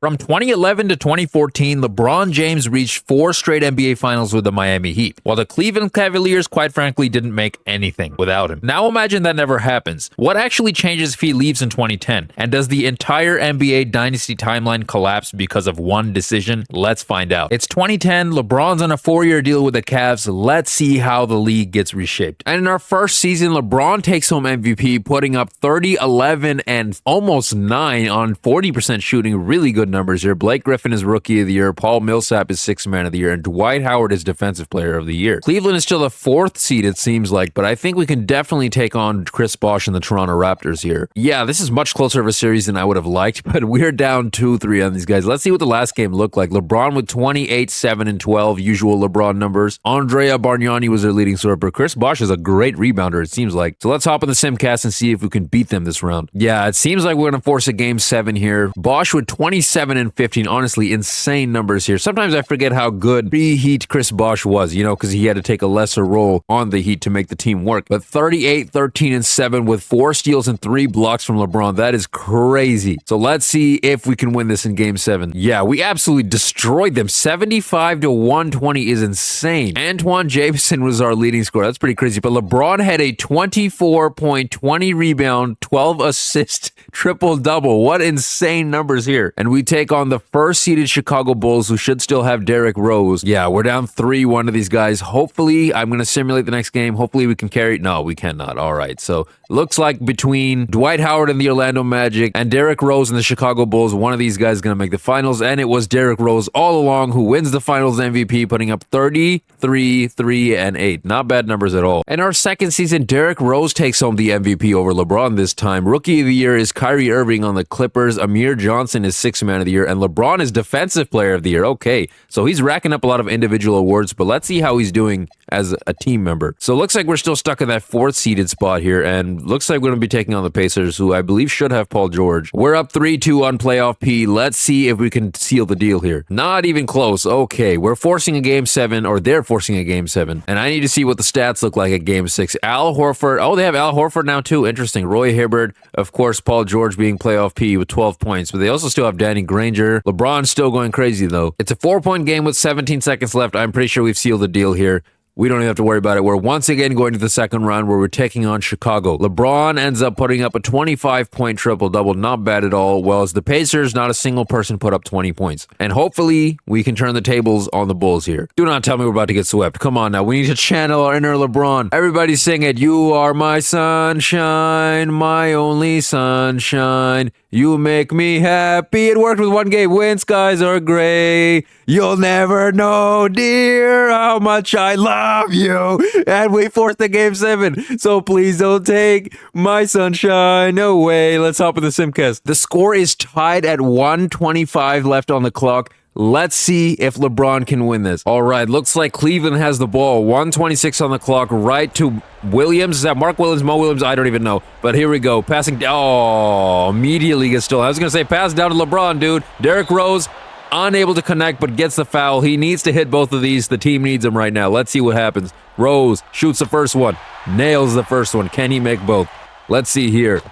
From 2011 to 2014, LeBron James reached 4 straight NBA Finals with the Miami Heat, while the Cleveland Cavaliers, quite frankly, didn't make anything without him. Now imagine that never happens. What actually changes if he leaves in 2010? And does the entire NBA dynasty timeline collapse because of one decision? Let's find out. It's 2010, LeBron's on a 4-year deal with the Cavs. Let's see how the league gets reshaped. And in our first season, LeBron takes home MVP, putting up 30, 11, and almost 9 on 40% shooting. Really good numbers here. Blake Griffin is Rookie of the Year, Paul Millsap is Sixth Man of the Year, and Dwight Howard is Defensive Player of the Year. Cleveland is still the 4th seed, it seems like, but I think we can definitely take on Chris Bosh and the Toronto Raptors here. Yeah, this is much closer of a series than I would have liked, but we're down 2-3 on these guys. Let's see what the last game looked like. LeBron with 28, 7, and 12, usual LeBron numbers. Andrea Bargnani was their leading scorer, but Chris Bosh is a great rebounder, it seems like. So let's hop in the Simcast and see if we can beat them this round. Yeah, it seems like we're going to force a game 7 here. Bosh with 27 and 15, honestly, insane numbers here. Sometimes I forget how good pre-Heat Chris Bosh was, because he had to take a lesser role on the Heat to make the team work. But 38, 13, and 7 with 4 steals and 3 blocks from LeBron. That is crazy. So let's see if we can win this in game 7. Yeah, we absolutely destroyed them. 75 to 120 is insane. Antoine Jameson was our leading scorer. That's pretty crazy. But LeBron had a 24-point, 20 rebound, 12 assist, triple-double. What insane numbers here. And we take on the first-seeded Chicago Bulls, who should still have Derrick Rose. Yeah, we're down 3-1 to these guys. Hopefully, I'm going to simulate the next game. Hopefully, we can carry it. No, we cannot. All right, so looks like between Dwight Howard and the Orlando Magic and Derrick Rose and the Chicago Bulls, one of these guys is going to make the finals, and it was Derrick Rose all along who wins the finals MVP, putting up 33, 3, and 8. Not bad numbers at all. In our second season, Derrick Rose takes home the MVP over LeBron this time. Rookie of the Year is Kyrie Irving on the Clippers. Amir Johnson is Sixth Man of the Year, and LeBron is Defensive Player of the Year. Okay, so he's racking up a lot of individual awards, but let's see how he's doing as a team member. So it looks like we're still stuck in that 4th seeded spot here, and looks like we're going to be taking on the Pacers, who I believe should have Paul George. We're up 3-2 on playoff P. Let's see if we can seal the deal here. Not even close. Okay, we're forcing a game 7, or they're forcing a game 7, and I need to see what the stats look like at game 6. Al Horford. Oh, they have Al Horford now too. Interesting. Roy Hibbert. Of course, Paul George being playoff P with 12 points, but they also still have Danny Granger. LeBron's still going crazy though. It's a 4-point game with 17 seconds left. I'm pretty sure we've sealed the deal here. We don't even have to worry about it. We're once again going to the second round where we're taking on Chicago. LeBron ends up putting up a 25-point triple-double. Not bad at all. Well, as the Pacers, not a single person put up 20 points. And hopefully, we can turn the tables on the Bulls here. Do not tell me we're about to get swept. Come on now. We need to channel our inner LeBron. Everybody sing it. You are my sunshine, my only sunshine. You make me happy. It worked with one game. When skies are gray, you'll never know, dear, how much I love you. And we forced the game 7. So please don't take my sunshine away. Let's hop in the Simcast. The score is tied at 1:25 left on the clock. Let's see if LeBron can win this. All right, looks like Cleveland has the ball. 1:26 on the clock, right to Williams. Is that Mark Williams, Mo Williams? I don't even know. But here we go. Passing. Oh, immediately gets stolen. I was going to say pass down to LeBron, dude. Derrick Rose, unable to connect, but gets the foul. He needs to hit both of these. The team needs him right now. Let's see what happens. Rose shoots the first one. Nails the first one. Can he make both? Let's see here.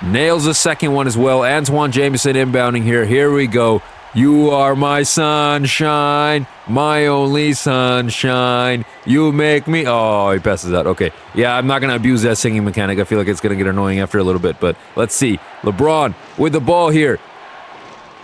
Nails the second one as well. Antoine Jameson inbounding here. Here we go. You are my sunshine, my only sunshine. You make me... Oh, he passes out. Okay. Yeah, I'm not going to abuse that singing mechanic. I feel like it's going to get annoying after a little bit, but let's see. LeBron with the ball here.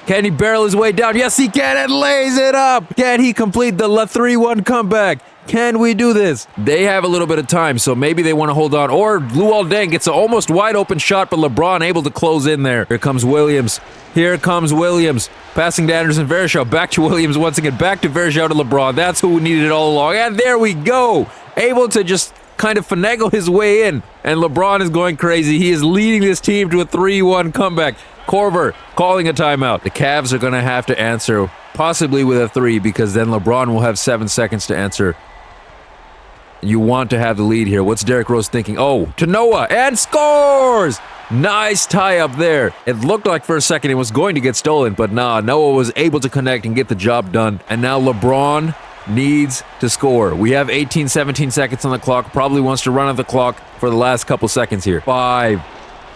Can he barrel his way down? Yes, he can, and lays it up. Can he complete the 3-1 comeback? Can we do this? They have a little bit of time, so maybe they want to hold on. Or Luol Deng gets an almost wide open shot, but LeBron able to close in there. Here comes Williams. Here comes Williams. Passing to Anderson Varejao. Back to Williams once again. Back to Varejao to LeBron. That's who we needed it all along. And there we go. Able to just kind of finagle his way in. And LeBron is going crazy. He is leading this team to a 3-1 comeback. Korver calling a timeout. The Cavs are going to have to answer, possibly with a 3, because then LeBron will have 7 seconds to answer. You want to have the lead here. What's Derrick Rose thinking? Oh, to Noah, and scores! Nice tie up there. It looked like for a second it was going to get stolen, but nah, Noah was able to connect and get the job done. And now LeBron needs to score. We have 18, 17 seconds on the clock. Probably wants to run out the clock for the last couple seconds here. 5,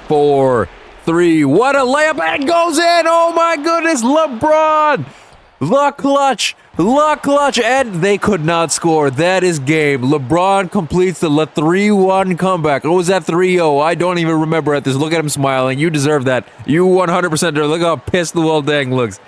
4, three. What a layup. And goes in. Oh my goodness. LeBron. The clutch, and they could not score. That is game. LeBron completes the 3-1 comeback. What was that 3-0? I don't even remember at this. Look at him smiling. You deserve that. You 100% deserve. Look how pissed Luol Deng looks.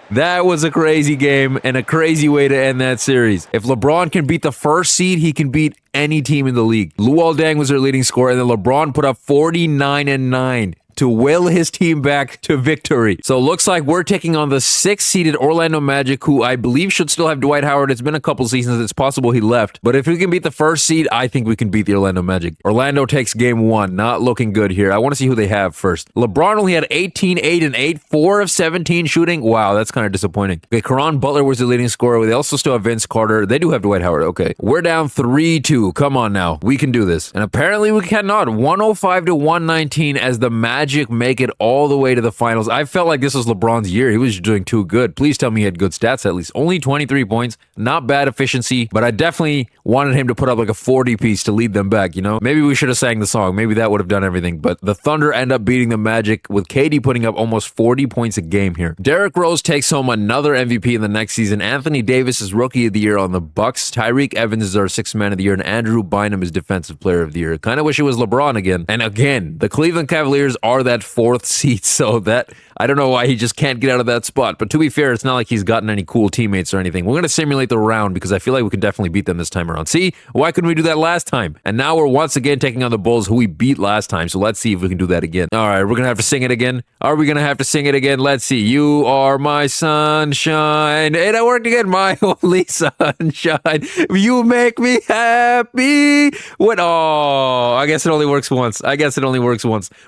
That was a crazy game and a crazy way to end that series. If LeBron can beat the first seed, he can beat any team in the league. Luol Deng was their leading scorer, and then LeBron put up 49 and 9. To will his team back to victory. So it looks like we're taking on the 6th-seeded Orlando Magic, who I believe should still have Dwight Howard. It's been a couple seasons. It's possible he left. But if we can beat the 1st seed, I think we can beat the Orlando Magic. Orlando takes game 1. Not looking good here. I want to see who they have first. LeBron only had 18, 8, and 8. 4 of 17 shooting. Wow, that's kind of disappointing. Okay, Caron Butler was the leading scorer. They also still have Vince Carter. They do have Dwight Howard. Okay, we're down 3-2. Come on now. We can do this. And apparently we cannot. 105 to 119 as the Magic make it all the way to the finals. I felt like this was LeBron's year. He was doing too good. Please tell me he had good stats at least. Only 23 points. Not bad efficiency, but I definitely wanted him to put up like a 40-piece to lead them back, you know? Maybe we should have sang the song. Maybe that would have done everything. But the Thunder end up beating the Magic with KD putting up almost 40 points a game here. Derrick Rose takes home another MVP in the next season. Anthony Davis is Rookie of the Year on the Bucks. Tyreek Evans is our 6th Man of the Year, and Andrew Bynum is Defensive Player of the Year. Kind of wish it was LeBron again. And again, the Cleveland Cavaliers are that 4th seed, so that I don't know why he just can't get out of that spot. But to be fair, it's not like he's gotten any cool teammates or anything. We're going to simulate the round because I feel like we can definitely beat them this time around. See, why couldn't we do that last time? And now we're once again taking on the Bulls, who we beat last time. So let's see if we can do that again. All right, we're going to have to sing it again. Are we going to have to sing it again? Let's see. You are my sunshine. And it worked again. My only sunshine. You make me happy. What? Oh, I guess it only works once.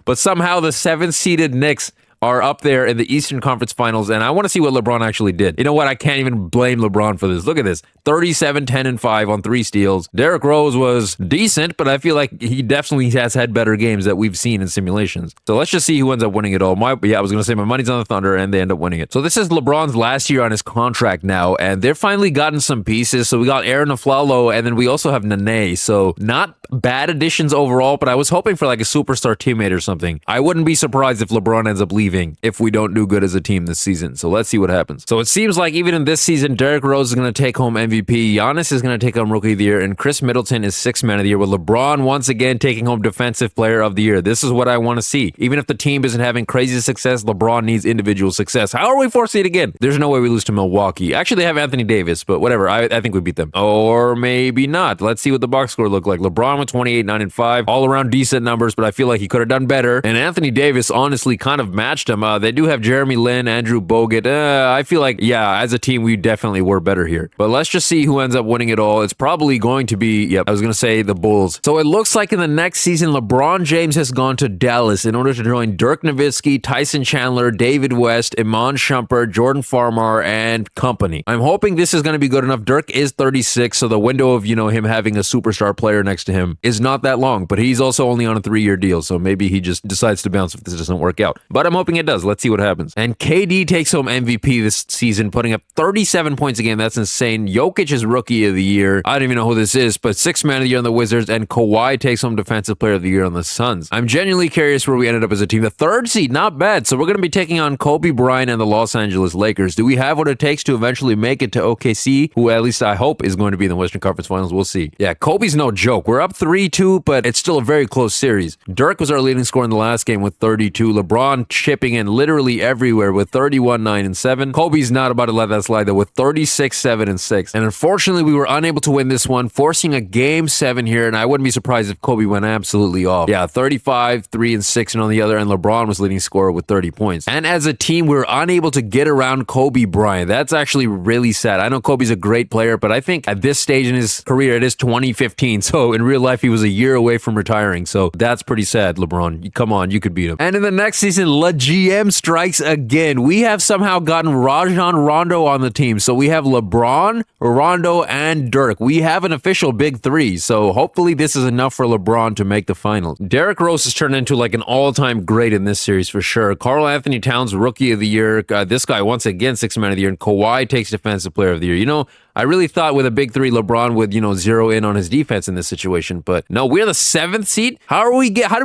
But somehow the 7th-seeded Knicks are up there in the Eastern Conference Finals, and I want to see what LeBron actually did. You know what? I can't even blame LeBron for this. Look at this. 37, 10, and 5 on 3 steals. Derrick Rose was decent, but I feel like he definitely has had better games that we've seen in simulations. So let's just see who ends up winning it all. I was going to say my money's on the Thunder, and they end up winning it. So this is LeBron's last year on his contract now, and they're finally gotten some pieces. So we got Aaron Aflalo, and then we also have Nene. So not bad additions overall, but I was hoping for like a superstar teammate or something. I wouldn't be surprised if LeBron ends up leaving if we don't do good as a team this season. So let's see what happens. So it seems like even in this season, Derrick Rose is going to take home MVP. Giannis is going to take home Rookie of the Year, and Chris Middleton is 6th Man of the Year, with LeBron once again taking home Defensive Player of the Year. This is what I want to see. Even if the team isn't having crazy success, LeBron needs individual success. How are we 4th seed again? There's no way we lose to Milwaukee. Actually, they have Anthony Davis, but whatever. I think we beat them. Or maybe not. Let's see what the box score looked like. LeBron with 28, 9, and 5. All around decent numbers, but I feel like he could have done better. And Anthony Davis honestly kind of matched him. They do have Jeremy Lin, Andrew Bogut. I feel like, yeah, as a team, we definitely were better here. But let's just see who ends up winning it all. It's probably going to be, I was going to say the Bulls. So it looks like in the next season, LeBron James has gone to Dallas in order to join Dirk Nowitzki, Tyson Chandler, David West, Iman Shumpert, Jordan Farmar, and company. I'm hoping this is going to be good enough. Dirk is 36, so the window of, him having a superstar player next to him is not that long, but he's also only on a 3-year deal, so maybe he just decides to bounce if this doesn't work out. But I'm hoping it does. Let's see what happens. And KD takes home MVP this season, putting up 37 points a game. That's insane. Jokic is Rookie of the Year. I don't even know who this is, but 6th Man of the Year on the Wizards, and Kawhi takes home Defensive Player of the Year on the Suns. I'm genuinely curious where we ended up as a team. The 3rd seed, not bad. So we're going to be taking on Kobe Bryant and the Los Angeles Lakers. Do we have what it takes to eventually make it to OKC, who at least I hope is going to be in the Western Conference Finals? We'll see. Yeah, Kobe's no joke. We're up 3-2, but it's still a very close series. Dirk was our leading scorer in the last game with 32. LeBron chipping in literally everywhere with 31, 9, and 7. Kobe's not about to let that slide though with 36, 7, and 6. And unfortunately, we were unable to win this one, forcing a game 7 here, and I wouldn't be surprised if Kobe went absolutely off. Yeah, 35, 3, and 6, and on the other end, LeBron was leading scorer with 30 points. And as a team, we were unable to get around Kobe Bryant. That's actually really sad. I know Kobe's a great player, but I think at this stage in his career, it is 2015, so in real life, he was a year away from retiring, so that's pretty sad, LeBron. Come on, you could beat him. And in the next season, GM strikes again. We have somehow gotten Rajon Rondo on the team. So we have LeBron, Rondo, and Dirk. We have an official big 3. So hopefully this is enough for LeBron to make the finals. Derrick Rose has turned into like an all-time great in this series for sure. Karl Anthony Towns, Rookie of the Year. This guy, once again, 6th Man of the Year. And Kawhi takes Defensive Player of the Year. I really thought with a big three, LeBron would, zero in on his defense in this situation. But no, we're the 7th seed. How did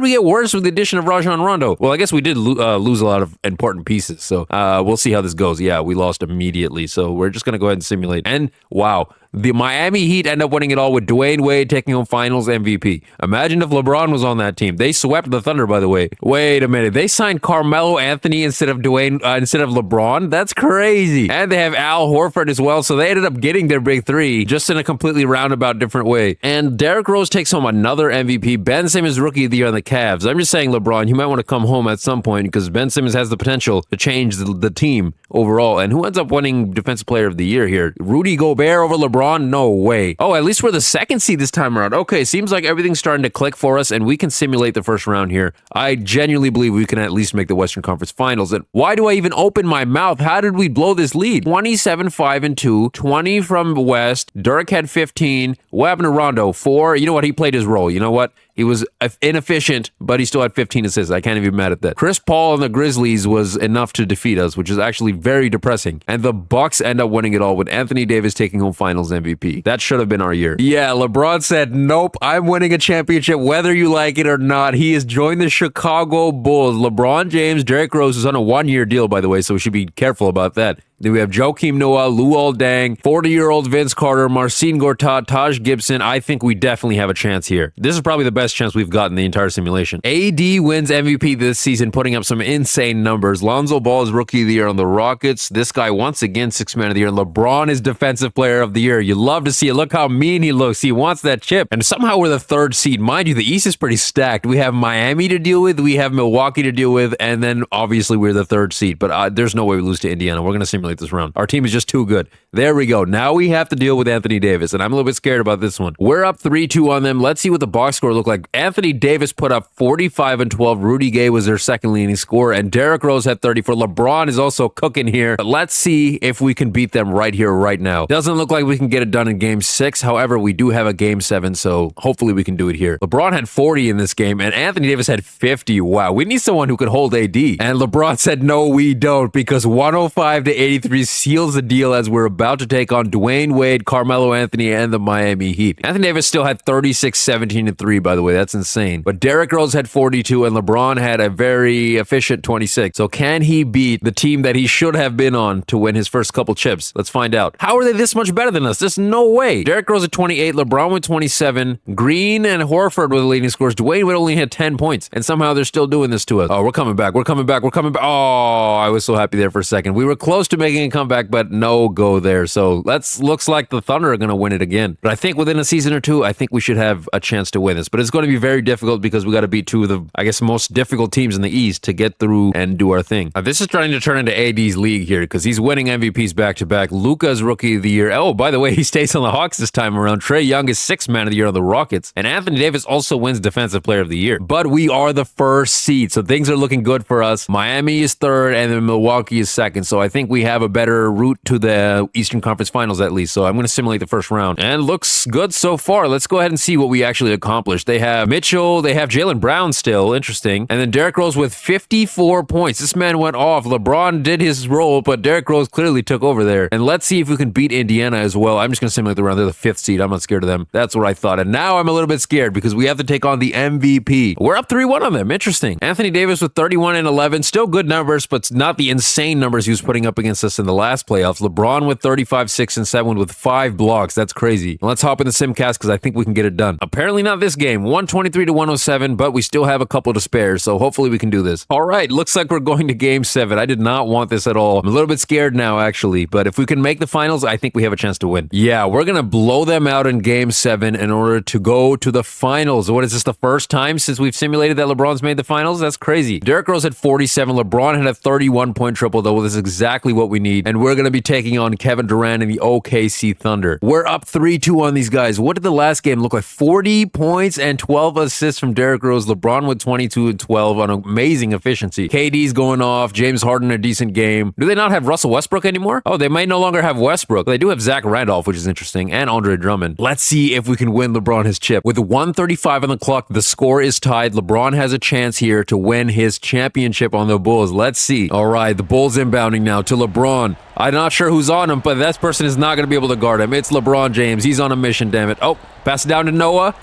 we get worse with the addition of Rajon Rondo? Well, I guess we did lose a lot of important pieces. So we'll see how this goes. Yeah, we lost immediately. So we're just going to go ahead and simulate. And wow, the Miami Heat end up winning it all with Dwayne Wade taking home Finals MVP. Imagine if LeBron was on that team. They swept the Thunder, by the way. Wait a minute. They signed Carmelo Anthony instead of LeBron? That's crazy. And they have Al Horford as well, so they ended up getting their big three just in a completely roundabout different way. And Derrick Rose takes home another MVP. Ben Simmons Rookie of the Year on the Cavs. I'm just saying, LeBron, you might want to come home at some point because Ben Simmons has the potential to change the team overall. And who ends up winning Defensive Player of the Year here? Rudy Gobert over LeBron? No way. Oh, at least we're the 2nd seed this time around. Okay, seems like everything's starting to click for us and we can simulate the first round here. I genuinely believe we can at least make the Western Conference Finals. And why do I even open my mouth? How did we blow this lead? 27-5-2, 20 from West. Dirk had 15. What happened to Rondo? 4. You know what? He played his role. You know what? He was inefficient, but he still had 15 assists. I can't even be mad at that. Chris Paul and the Grizzlies was enough to defeat us, which is actually very depressing. And the Bucks end up winning it all with Anthony Davis taking home Finals MVP. That should have been our year. Yeah, LeBron said, nope, I'm winning a championship whether you like it or not. He has joined the Chicago Bulls. LeBron James, Derrick Rose is on a 1-year deal, by the way, so we should be careful about that. Then we have Joakim Noah, Luol Deng, 40-year-old Vince Carter, Marcin Gortat, Taj Gibson. I think we definitely have a chance here. This is probably the best chance we've gotten the entire simulation. AD wins MVP this season, putting up some insane numbers. Lonzo Ball is Rookie of the Year on the Rockets. This guy, once again, 6th Man of the Year. And LeBron is Defensive Player of the Year. You love to see it. Look how mean he looks. He wants that chip. And somehow we're the 3rd seed. Mind you, the East is pretty stacked. We have Miami to deal with. We have Milwaukee to deal with. And then, obviously, we're the 3rd seed. But there's no way we lose to Indiana. We're going to simulate this round. Our team is just too good. There we go. Now we have to deal with Anthony Davis, and I'm a little bit scared about this one. We're up 3-2 on them. Let's see what the box score looked like. Anthony Davis put up 45 and 12. Rudy Gay was their second leading scorer, and Derrick Rose had 34. LeBron is also cooking here. But let's see if we can beat them right here, right now. Doesn't look like we can get it done in Game 6. However, we do have a Game 7, so hopefully we can do it here. LeBron had 40 in this game, and Anthony Davis had 50. Wow, we need someone who could hold AD. And LeBron said, no, we don't, because 105-83 seals the deal as we're about to take on Dwayne Wade, Carmelo Anthony, and the Miami Heat. Anthony Davis still had 36, 17, and 3, by the way. That's insane. But Derrick Rose had 42, and LeBron had a very efficient 26. So can he beat the team that he should have been on to win his first couple chips? Let's find out. How are they this much better than us? There's no way. Derrick Rose at 28, LeBron with 27, Green and Horford were the leading scorers. Dwayne Wade only had 10 points, and somehow they're still doing this to us. Oh, we're coming back. We're coming back. We're coming back. Oh, I was so happy there for a second. We were close to making a comeback, but no go there. So looks like the Thunder are going to win it again. But I think within a season or two, I think we should have a chance to win this. But it's going to be very difficult because we got to beat 2 of the, I guess, most difficult teams in the East to get through and do our thing. This is trying to turn into AD's league here because he's winning MVPs back-to-back. Luka's Rookie of the Year. Oh, by the way, he stays on the Hawks this time around. Trae Young is 6th Man of the Year on the Rockets. And Anthony Davis also wins Defensive Player of the Year. But we are the 1st seed, so things are looking good for us. Miami is 3rd, and then Milwaukee is 2nd. So I think we have a better route to the Eastern Conference Finals at least. So I'm going to simulate the first round. And looks good so far. Let's go ahead and see what we actually accomplished. They have Mitchell. They have Jaylen Brown still. Interesting. And then Derrick Rose with 54 points. This man went off. LeBron did his role, but Derrick Rose clearly took over there. And let's see if we can beat Indiana as well. I'm just going to simulate the round. They're the 5th seed. I'm not scared of them. That's what I thought. And now I'm a little bit scared because we have to take on the MVP. We're up 3-1 on them. Interesting. Anthony Davis with 31 and 11. Still good numbers, but not the insane numbers he was putting up against us in the last playoffs. LeBron with 35, 6, and 7 with 5 blocks. That's crazy. And let's hop in the Simcast because I think we can get it done. Apparently not this game. 123-107, but we still have a couple to spare, so hopefully we can do this. All right, looks like we're going to Game 7. I did not want this at all. I'm a little bit scared now, actually, but if we can make the finals, I think we have a chance to win. Yeah, we're going to blow them out in Game 7 in order to go to the finals. What is this, the first time since we've simulated that LeBron's made the finals? That's crazy. Derrick Rose had 47. LeBron had a 31-point triple-double. This is exactly what we need, and we're going to be taking on Kevin Durant and the OKC Thunder. We're up 3-2 on these guys. What did the last game look like? 40 points and 12 assists from Derrick Rose. LeBron with 22 and 12 on amazing efficiency. KD's going off. James Harden a decent game. Do they not have Russell Westbrook anymore? Oh, they might no longer have Westbrook. They do have Zach Randolph, which is interesting, and Andre Drummond. Let's see if we can win LeBron his chip. With 1:35 on the clock, the score is tied. LeBron has a chance here to win his championship on the Bulls. Let's see. All right, the Bulls inbounding now to LeBron. I'm not sure who's on him, but that person is not going to be able to guard him. It's LeBron James. He's on a mission, damn it. Oh, pass it down to Noah.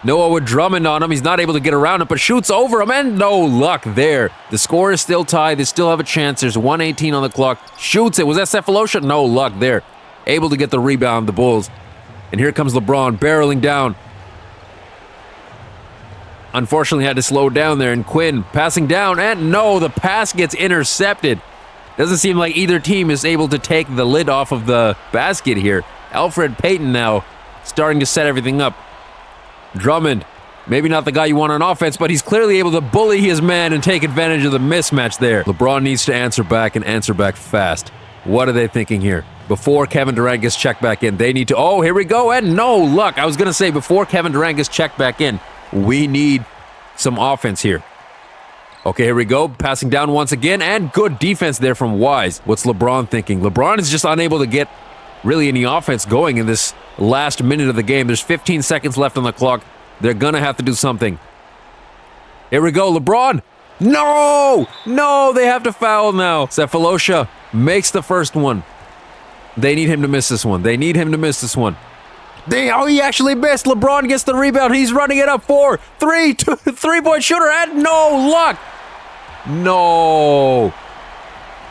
Noah with Drummond on him. He's not able to get around him, but shoots over him, and no luck there. The score is still tied. They still have a chance. There's 1:18 on the clock. Shoots it. Was that Cephalosha? No luck there. Able to get the rebound, the Bulls. And here comes LeBron barreling down. Unfortunately, had to slow down there, and Quinn passing down, and no, the pass gets intercepted. Doesn't seem like either team is able to take the lid off of the basket here. Elfrid Payton now starting to set everything up. Drummond, maybe not the guy you want on offense, but he's clearly able to bully his man and take advantage of the mismatch there. LeBron needs to answer back and answer back fast. What are they thinking here? Before Kevin Durant gets checked back in, they need to... Oh, here we go, and no luck. I was going to say, before Kevin Durant gets checked back in, we need some offense here. Okay, here we go. Passing down once again, and good defense there from Wise. What's LeBron thinking? LeBron is just unable to get really any offense going in this last minute of the game. There's 15 seconds left on the clock. They're going to have to do something. Here we go, LeBron. No! No, they have to foul now. Cephalosha makes the first one. They need him to miss this one. They need him to miss this one. He actually missed. LeBron gets the rebound. He's running it up. 4, 3, 2, 3-point shooter, and no luck. No.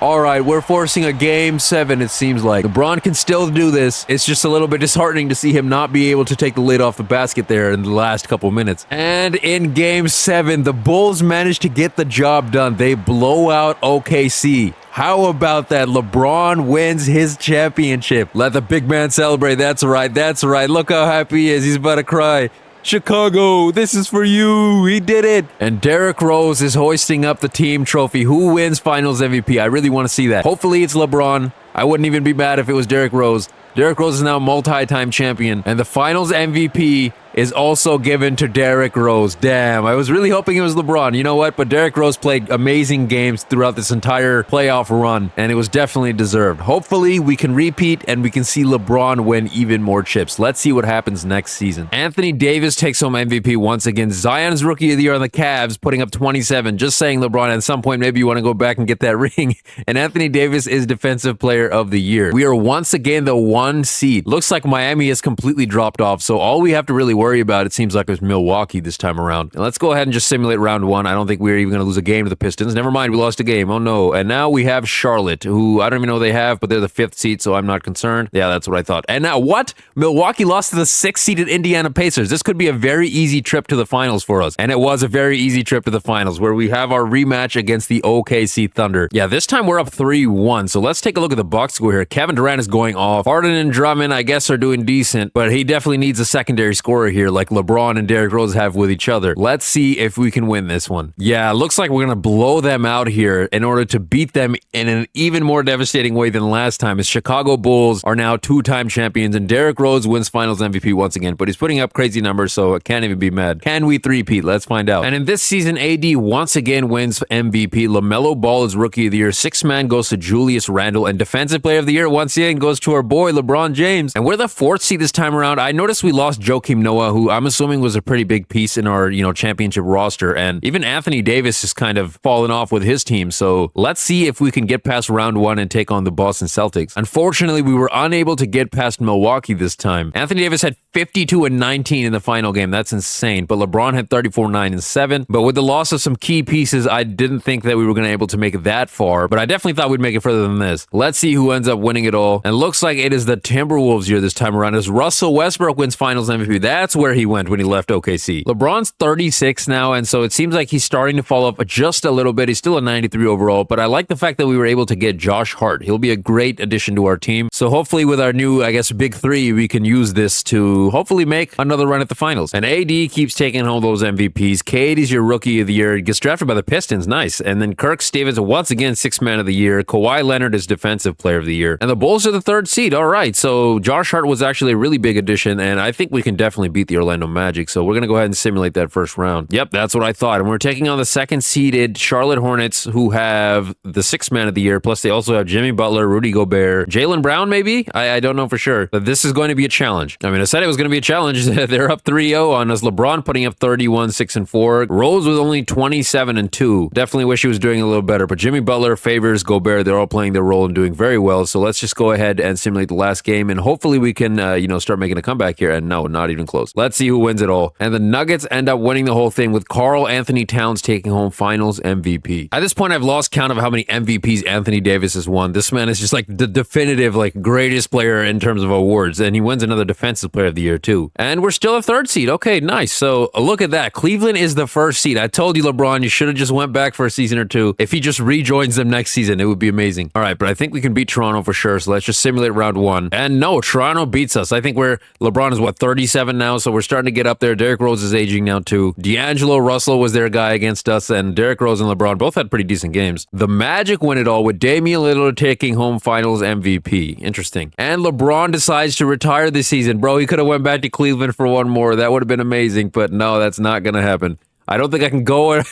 All right, we're forcing a game 7, it seems like. LeBron can still do this. It's just a little bit disheartening to see him not be able to take the lid off the basket there in the last couple minutes. And in game 7, the Bulls managed to get the job done. They blow out OKC. How about that? LeBron wins his championship. Let the big man celebrate. That's right. That's right. Look how happy he is. He's about to cry. Chicago, this is for you. He did it. And Derrick Rose is hoisting up the team trophy. Who wins Finals MVP? I really want to see that. Hopefully it's LeBron. I wouldn't even be mad if it was Derrick Rose. Derrick Rose is now multi-time champion, and the Finals MVP is also given to Derrick Rose. Damn, I was really hoping it was LeBron. You know what? But Derrick Rose played amazing games throughout this entire playoff run, and it was definitely deserved. Hopefully, we can repeat, and we can see LeBron win even more chips. Let's see what happens next season. Anthony Davis takes home MVP once again. Zion's Rookie of the Year on the Cavs, putting up 27. Just saying, LeBron, at some point, maybe you want to go back and get that ring. And Anthony Davis is Defensive Player of the Year. We are once again the 1 seed. Looks like Miami has completely dropped off, so all we have to really worry about, it seems like, is Milwaukee this time around. And let's go ahead and just simulate round 1. I don't think we're even going to lose a game to the Pistons. Never mind, we lost a game. Oh no. And now we have Charlotte, who I don't even know they have, but they're the 5th seed, so I'm not concerned. Yeah, that's what I thought. And now what? Milwaukee lost to the 6th-seeded Indiana Pacers. This could be a very easy trip to the finals for us. And it was a very easy trip to the finals, where we have our rematch against the OKC Thunder. Yeah, this time we're up 3-1. So let's take a look at the box score here. Kevin Durant is going off. Harden and Drummond, I guess, are doing decent, but he definitely needs a secondary scorer here, like LeBron and Derrick Rose have with each other. Let's see if we can win this one. Yeah, looks like we're going to blow them out here in order to beat them in an even more devastating way than last time, as Chicago Bulls are now 2-time champions, and Derrick Rose wins Finals MVP once again, but he's putting up crazy numbers, so I can't even be mad. Can we three-peat? Let's find out. And in this season, AD once again wins MVP. LaMelo Ball is Rookie of the Year. 6th man goes to Julius Randle, and Defensive Player of the Year once again goes to our boy LeBron James. And we're the 4th seed this time around. I noticed we lost Joakim Noah, who I'm assuming was a pretty big piece in our, championship roster. And even Anthony Davis is kind of fallen off with his team. So let's see if we can get past round 1 and take on the Boston Celtics. Unfortunately, we were unable to get past Milwaukee this time. Anthony Davis had 52 and 19 in the final game. That's insane. But LeBron had 34, 9, and 7. But with the loss of some key pieces, I didn't think that we were going to be able to make it that far. But I definitely thought we'd make it further than this. Let's see who ends up winning it all. And it looks like it is the Timberwolves year this time around, as Russell Westbrook wins Finals MVP. That's where he went when he left OKC. LeBron's 36 now, and so it seems like he's starting to fall off just a little bit. He's still a 93 overall, but I like the fact that we were able to get Josh Hart. He'll be a great addition to our team. So hopefully with our new, big 3, we can use this to hopefully make another run at the finals. And AD keeps taking home those MVPs. Katie's your Rookie of the Year. Gets drafted by the Pistons. Nice. And then Kirk Stevens, once again, 6th man of the year. Kawhi Leonard is Defensive Player of the Year. And the Bulls are the 3rd seed. All right. right, so Josh Hart was actually a really big addition, and I think we can definitely beat the Orlando Magic. So we're going to go ahead and simulate that first round. Yep, that's what I thought. And we're taking on the second-seeded Charlotte Hornets, who have the sixth man of the year. Plus, they also have Jimmy Butler, Rudy Gobert, Jaylen Brown, maybe? I don't know for sure. But this is going to be a challenge. I mean, I said it was going to be a challenge. They're up 3-0 on us. LeBron putting up 31, 6-4. Rose was only 27-2. Definitely wish he was doing a little better. But Jimmy Butler, Favors, Gobert, they're all playing their role and doing very well. So let's just go ahead and simulate the last game, and hopefully we can, start making a comeback here. And no, not even close. Let's see who wins it all. And the Nuggets end up winning the whole thing with Karl Anthony Towns taking home Finals MVP. At this point, I've lost count of how many MVPs Anthony Davis has won. This man is just like the definitive, greatest player in terms of awards, and he wins another Defensive Player of the Year too. And we're still a third seed. Okay, nice. So look at that. Cleveland is the first seed. I told you, LeBron, you should have just went back for a season or two. If he just rejoins them next season, it would be amazing. All right, but I think we can beat Toronto for sure. So let's just simulate round one. And no, Toronto beats us. I think LeBron is 37 now, so we're starting to get up there. Derrick Rose is aging now too. D'Angelo Russell was their guy against us, and Derrick Rose and LeBron both had pretty decent games. The Magic win it all with Damian Lillard taking home Finals MVP. Interesting. And LeBron decides to retire this season. Bro, he could have went back to Cleveland for one more. That would have been amazing, but no, that's not going to happen. I don't think I can go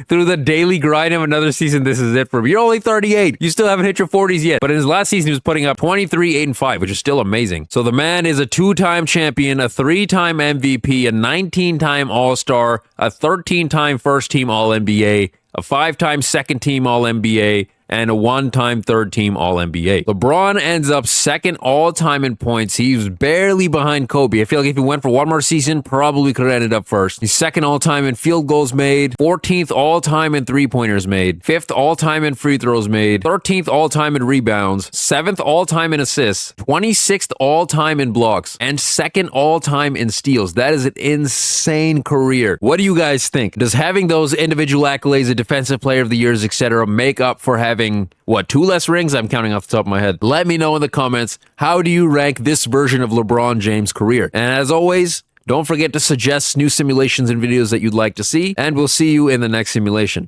through the daily grind of another season. This is it for me. You're only 38. You still haven't hit your 40s yet. But in his last season, he was putting up 23, 8, and 5, which is still amazing. So the man is a 2-time champion, a 3-time MVP, a 19-time All-Star, a 13-time first-team All-NBA, a 5-time second-team All-NBA, and a 1-time third-team All-NBA. LeBron ends up second all-time in points. He's barely behind Kobe. I feel like if he went for one more season, probably could have ended up first. He's second all-time in field goals made, 14th all-time in three-pointers made, 5th all-time in free throws made, 13th all-time in rebounds, 7th all-time in assists, 26th all-time in blocks, and 2nd all-time in steals. That is an insane career. What do you guys think? Does having those individual accolades, a Defensive Player of the Years, etc., make up for having 2 less rings? I'm counting off the top of my head. Let me know in the comments, how do you rank this version of LeBron James' career? And as always, don't forget to suggest new simulations and videos that you'd like to see, and we'll see you in the next simulation.